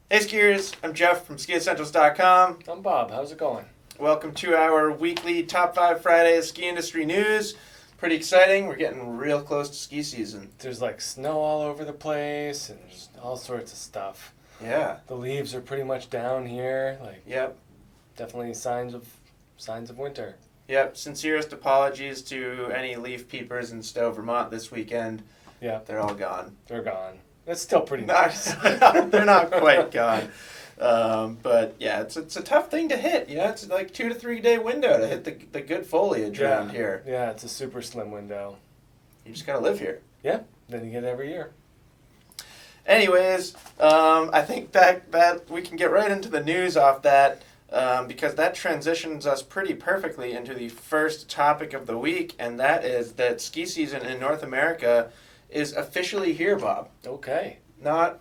Hey skiers, I'm Jeff from Skiessentials.com. I'm Bob. How's it going? Welcome to our weekly Top 5 Fridays ski industry news. Pretty exciting. We're getting real close to ski season. There's like snow all over the place and all sorts of stuff. Yeah. The leaves are pretty much down here. Yep. Definitely signs of winter. Yep. Sincerest apologies to any leaf peepers in Stowe, Vermont this weekend. Yeah. They're all gone. They're gone. It's still pretty Not, nice. they're not quite gone. But yeah, it's a tough thing to hit. You know, it's like 2 to 3 day window to hit the good foliage around here. Yeah, it's a super slim window. You just gotta live here. Yeah, then you get it every year. Anyways, I think that we can get right into the news off that because that transitions us pretty perfectly into the first topic of the week, and that is that ski season in North America is officially here, Bob. Okay. Not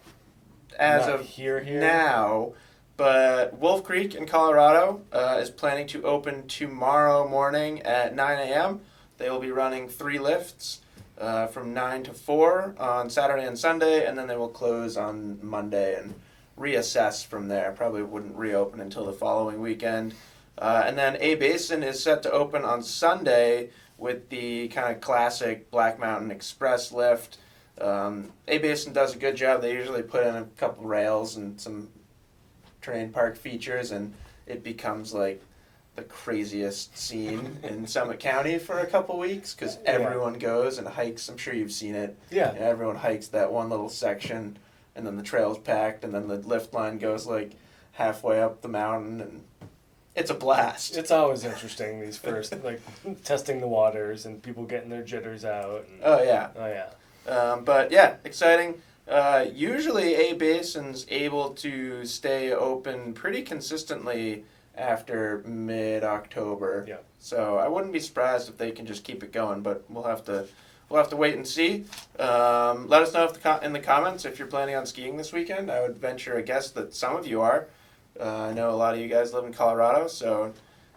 as Not of here now, but Wolf Creek in Colorado is planning to open tomorrow morning at 9 a.m. They will be running 3 lifts from 9 to 4 on Saturday and Sunday, and then they will close on Monday and reassess from there. Probably wouldn't reopen until the following weekend. And then A Basin is set to open on Sunday with the kind of classic Black Mountain Express lift. A Basin does a good job. They usually put in a couple rails and some terrain park features, and it becomes like the craziest scene in Summit County for a couple weeks because everyone goes and hikes. I'm sure you've seen it. Yeah. Everyone hikes that one little section, and then the trail's packed, and then the lift line goes like halfway up the mountain, and it's a blast. It's always interesting, these first, testing the waters and people getting their jitters out. And, Oh, yeah. Oh, yeah. But yeah, exciting. Usually A Basin's able to stay open pretty consistently after mid-October. Yeah. So I wouldn't be surprised if they can just keep it going, but we'll have to wait and see. Let us know in the comments if you're planning on skiing this weekend. I would venture a guess that some of you are. I know a lot of you guys live in Colorado, so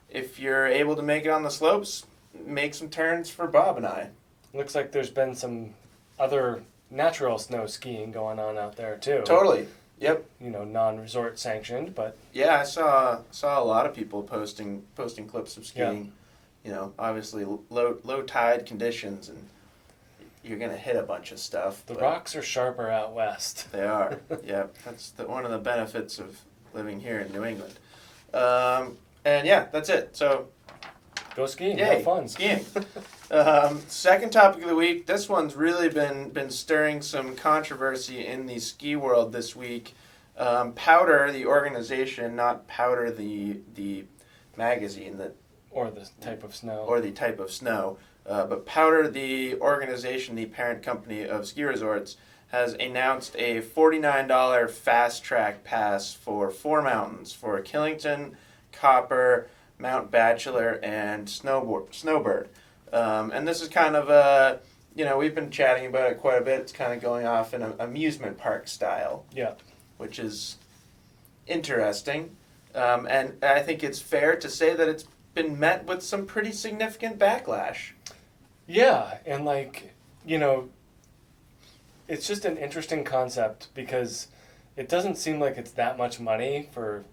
if you're able to make it on the slopes, make some turns for Bob and I. Looks like there's been some other natural snow skiing going on out there too. Totally. Yep. You know, non-resort sanctioned, but Yeah, I saw a lot of people posting clips of skiing. You know, obviously low tide conditions, and you're gonna hit a bunch of stuff. the but rocks are sharper out west. They are. Yep. That's one of the benefits of living here in New England. And yeah, that's it. So Go skiing. yay, Have fun. skiing. Second topic of the week. This one's really been stirring some controversy in the ski world this week. POWDR, the organization, not Powder the magazine that Or the type of snow. or the type of snow, but POWDR, the organization, the parent company of ski resorts, has announced a $49 fast track pass for 4 mountains, for Killington, Copper, Mount Bachelor, and Snowbird. And this is kind of a, we've been chatting about it quite a bit. It's kind of going off in an amusement park style, Yeah. which is interesting. And I think it's fair to say that it's been met with some pretty significant backlash. Yeah, and it's just an interesting concept because it doesn't seem like it's that much money for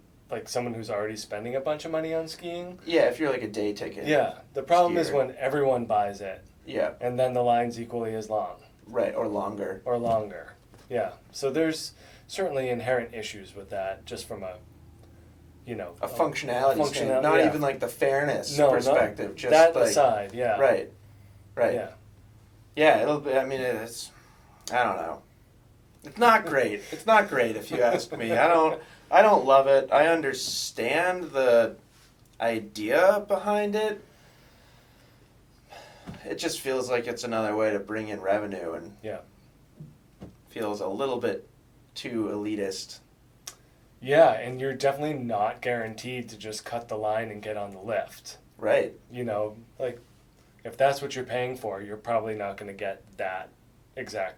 someone who's already spending a bunch of money on skiing. Yeah, if you're like a day ticket. Yeah, the problem is skier. when everyone buys it Yeah, and then the line's equally as long right, or longer. or longer. Yeah, so there's certainly inherent issues with that just from a Functionality standpoint, not even like the fairness perspective. Just that like, aside, yeah. Right. Yeah. Yeah, it'll be. I mean, it's. I don't know. It's not great. It's not great if you ask me. I don't love it. I understand the idea behind it. It just feels like it's another way to bring in revenue, and Yeah. feels a little bit too elitist. Yeah, and you're definitely not guaranteed to just cut the line and get on the lift. Right. If that's what you're paying for, you're probably not going to get that exact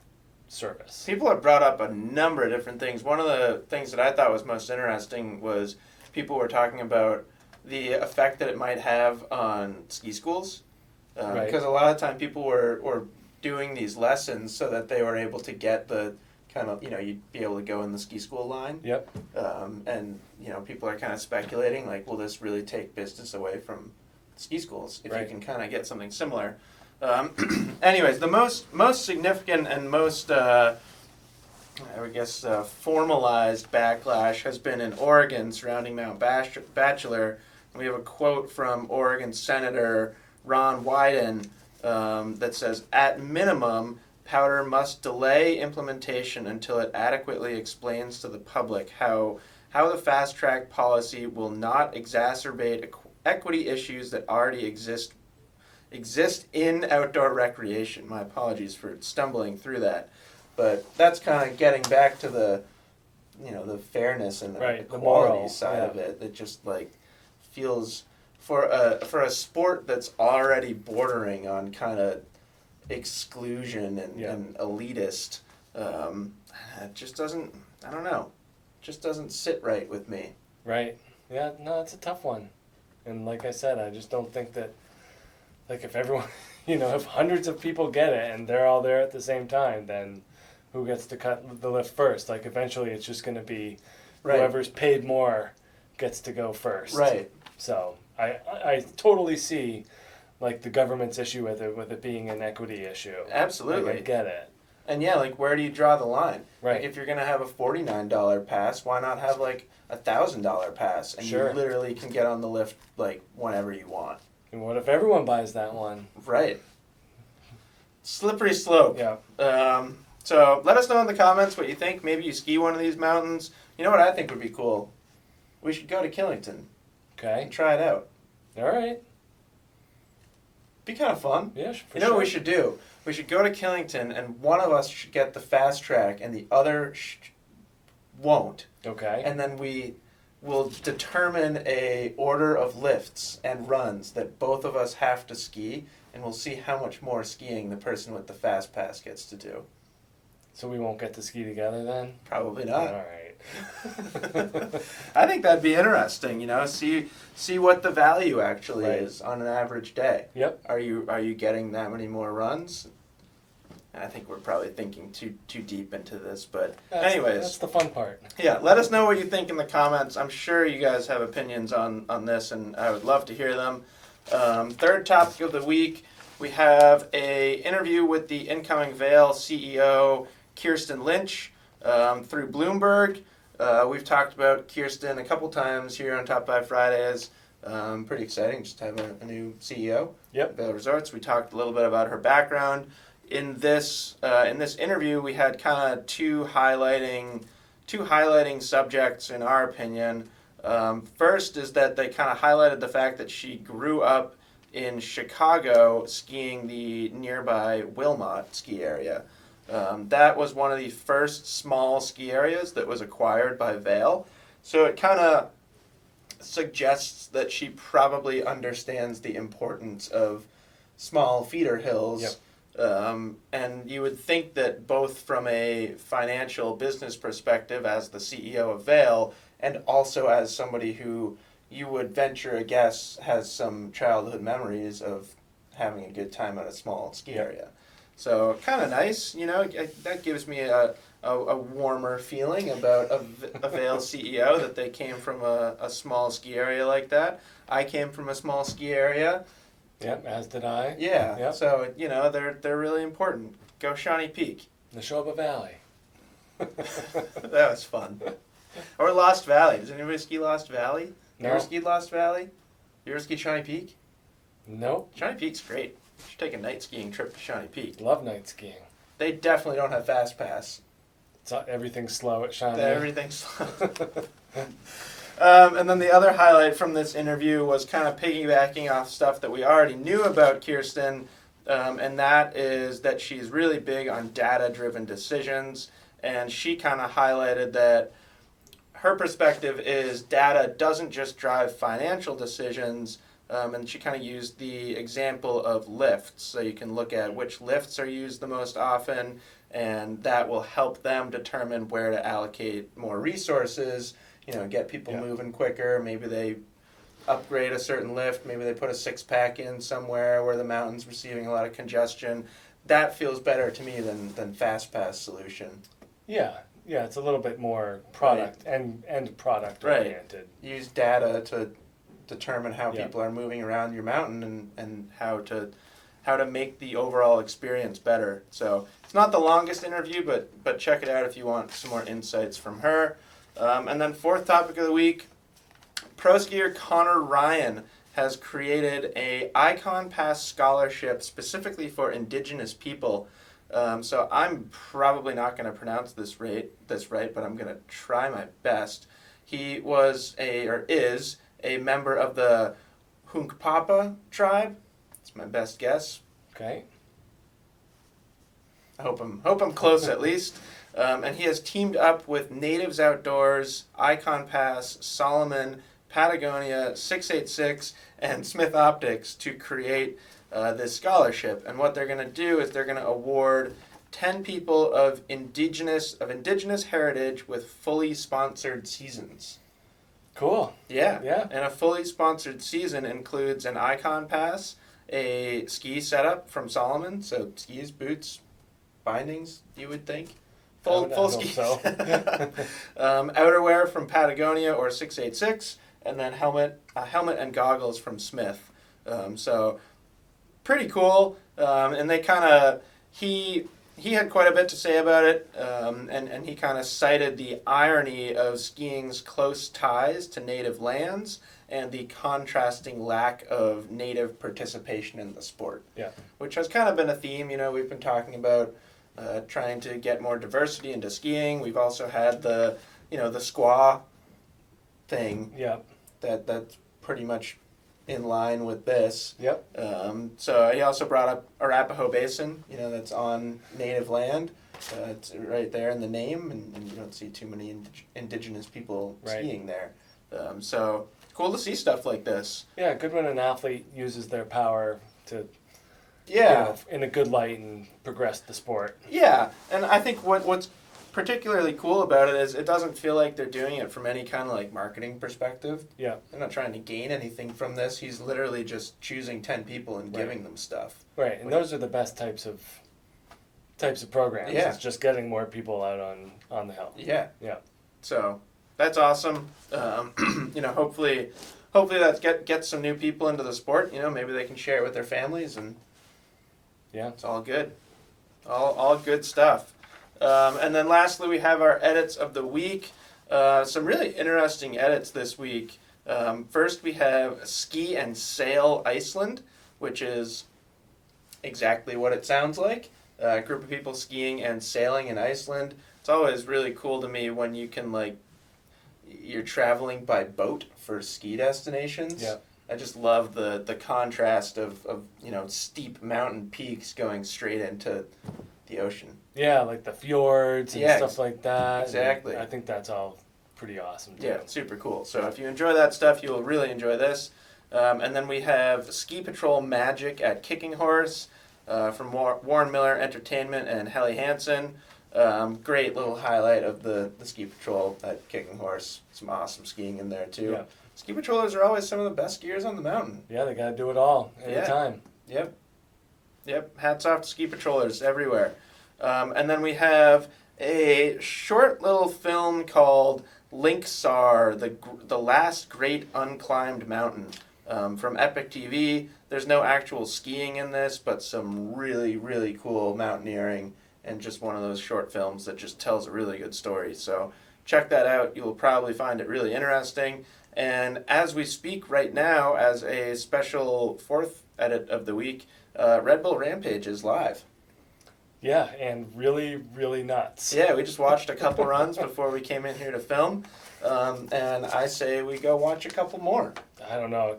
service. People have brought up a number of different things. One of the things that I thought was most interesting was people were talking about the effect that it might have on ski schools. Right. Because a lot of time people were doing these lessons so that they were able to get the kind of, you'd be able to go in the ski school line. Yep. And, people are kind of speculating, like, will this really take business away from ski schools if you can kind of get something similar? Anyways, the most significant and most, formalized backlash has been in Oregon surrounding Mount Bachelor. We have a quote from Oregon Senator Ron Wyden that says, "At minimum, POWDR must delay implementation until it adequately explains to the public how the fast-track policy will not exacerbate equity issues that already exist in outdoor recreation." My apologies for stumbling through that. But that's kind of getting back to the fairness and the quality side of it. That just like feels for a sport that's already bordering on kind of exclusion and elitist. It just doesn't. I don't know. Just doesn't sit right with me. Right. Yeah. No, it's a tough one. And like I said, I just don't think that. Like if everyone, if hundreds of people get it and they're all there at the same time, then who gets to cut the lift first? Like eventually it's just going to be whoever's paid more gets to go first. Right. So I totally see like the government's issue with it being an equity issue. Absolutely. Like, I get it. And yeah, like where do you draw the line? Right. Like if you're going to have a $49 pass, why not have like a $1,000 pass? And you literally can get on the lift like whenever you want. And what if everyone buys that one? Right. Slippery slope. Yeah. So let us know in the comments what you think. Maybe you ski one of these mountains. You know what I think would be cool? We should go to Killington. Okay. And try it out. All right. Be kind of fun. Yeah, for You know what we should do? We should go to Killington, and one of us should get the fast track, and the other won't. Okay. And then we will determine a order of lifts and runs that both of us have to ski, and we'll see how much more skiing the person with the fast pass gets to do. So we won't get to ski together then? Probably not. All right. I think that'd be interesting, see what the value actually is on an average day. Yep. Are you getting that many more runs? I think we're probably thinking too deep into this, but anyways. That's the fun part. Yeah, let us know what you think in the comments. I'm sure you guys have opinions on this, and I would love to hear them. Third topic of the week, we have a interview with the incoming Vail CEO, Kirsten Lynch, through Bloomberg. We've talked about Kirsten a couple times here on Top 5 Fridays. Pretty exciting just to have a new CEO at Vail Resorts. We talked a little bit about her background. In this interview, we had kind of two highlighting subjects in our opinion. First is that they kind of highlighted the fact that she grew up in Chicago skiing the nearby Wilmot ski area. That was one of the first small ski areas that was acquired by Vail. So it kind of suggests that she probably understands the importance of small feeder hills. Yep. And you would think that both from a financial business perspective as the CEO of Vail and also as somebody who you would venture a guess has some childhood memories of having a good time at a small ski area. So kind of nice, that gives me a warmer feeling about a Vail CEO that they came from a small ski area like that. I came from a small ski area. Yep, as did I. Yeah, yep. So, they're really important. Go Shawnee Peak. Neshoba Valley. That was fun. Or Lost Valley. Does anybody ski Lost Valley? No. You ever skied Lost Valley? You ever ski Shawnee Peak? Nope. Shawnee Peak's great. You should take a night skiing trip to Shawnee Peak. Love night skiing. They definitely don't have Fast Pass. Everything's slow at Shawnee. Everything's slow. And then the other highlight from this interview was kind of piggybacking off stuff that we already knew about Kirsten, and that is that she's really big on data-driven decisions, and she kind of highlighted that her perspective is data doesn't just drive financial decisions, and she kind of used the example of lifts, so you can look at which lifts are used the most often, and that will help them determine where to allocate more resources, get people moving quicker. Maybe they upgrade a certain lift. Maybe they put a six-pack in somewhere where the mountain's receiving a lot of congestion. That feels better to me than Fast Pass solution. Yeah, it's a little bit more product and product Right. oriented. Use data to determine how Yeah. people are moving around your mountain and how to make the overall experience better. So it's not the longest interview, but check it out if you want some more insights from her. And then fourth topic of the week, pro skier Conor Ryan has created a Ikon Pass scholarship specifically for Indigenous people. So I'm probably not going to pronounce this right, but I'm going to try my best. He is a member of the Hunkpapa tribe. That's my best guess. Okay. I hope I'm close at least. And he has teamed up with Natives Outdoors, Ikon Pass, Solomon, Patagonia, 686, and Smith Optics to create this scholarship. And what they're going to do is they're going to award 10 people of indigenous heritage with fully sponsored seasons. Cool. Yeah. Yeah. And a fully sponsored season includes an Ikon Pass, a ski setup from Solomon, so skis, boots, bindings, you would think. Full skis. So. Outerwear from Patagonia or 686, and then helmet and goggles from Smith. So pretty cool. And they kind of he had quite a bit to say about it, and he kind of cited the irony of skiing's close ties to native lands and the contrasting lack of native participation in the sport. Yeah. Which has kind of been a theme. We've been talking about trying to get more diversity into skiing. We've also had the squaw thing. Yeah. That's pretty much in line with this. Yep. So he also brought up Arapaho Basin, that's on native land. It's right there in the name, and you don't see too many indigenous people skiing there. So cool to see stuff like this. Yeah, good when an athlete uses their power to, in a good light and progress the sport. Yeah, and I think what's particularly cool about it is it doesn't feel like they're doing it from any kind of marketing perspective. Yeah. They're not trying to gain anything from this. He's literally just choosing 10 people and giving them stuff. Right, and those are the best types of programs. Yeah. It's just getting more people out on the hill. Yeah. Yeah. So that's awesome. Hopefully that gets some new people into the sport. Maybe they can share it with their families, and it's all good. All good stuff. And then lastly, we have our edits of the week. Some really interesting edits this week. First, we have Ski and Sail Iceland, which is exactly what it sounds like. A group of people skiing and sailing in Iceland. It's always really cool to me when you can, you're traveling by boat for ski destinations. Yeah. I just love the contrast of steep mountain peaks going straight into the ocean. Yeah, like the fjords and stuff like that. Exactly. And I think that's all pretty awesome too. Yeah, super cool. So if you enjoy that stuff, you'll really enjoy this. And then we have Ski Patrol Magic at Kicking Horse from Warren Miller Entertainment and Helly Hansen. Great little highlight of the Ski Patrol at Kicking Horse. Some awesome skiing in there too. Yeah. Ski patrollers are always some of the best skiers on the mountain. Yeah, they got to do it all anytime. Yep. Hats off to ski patrollers everywhere. And then we have a short little film called Licensor, the Last Great Unclimbed Mountain, from Epic TV. There's no actual skiing in this, but some really, really cool mountaineering, and just one of those short films that just tells a really good story. So check that out. You'll probably find it really interesting. And as we speak right now, as a special fourth edit of the week, Red Bull Rampage is live. Yeah, and really, really nuts. Yeah, we just watched a couple runs before we came in here to film, and I say we go watch a couple more. I don't know,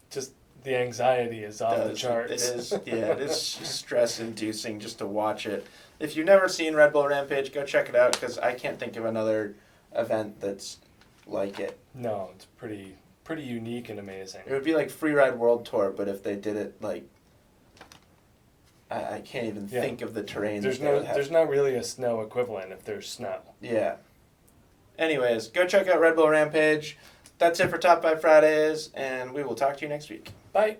just the anxiety is off the charts. It is stress-inducing just to watch it. If you've never seen Red Bull Rampage, go check it out, because I can't think of another event that's like it. No, it's pretty unique and amazing. It would be like Freeride World Tour, but if they did it I can't even think of the terrain. There's not really a snow equivalent if there's snow. Yeah. Anyways, go check out Red Bull Rampage. That's it for Top 5 Fridays, and we will talk to you next week. Bye.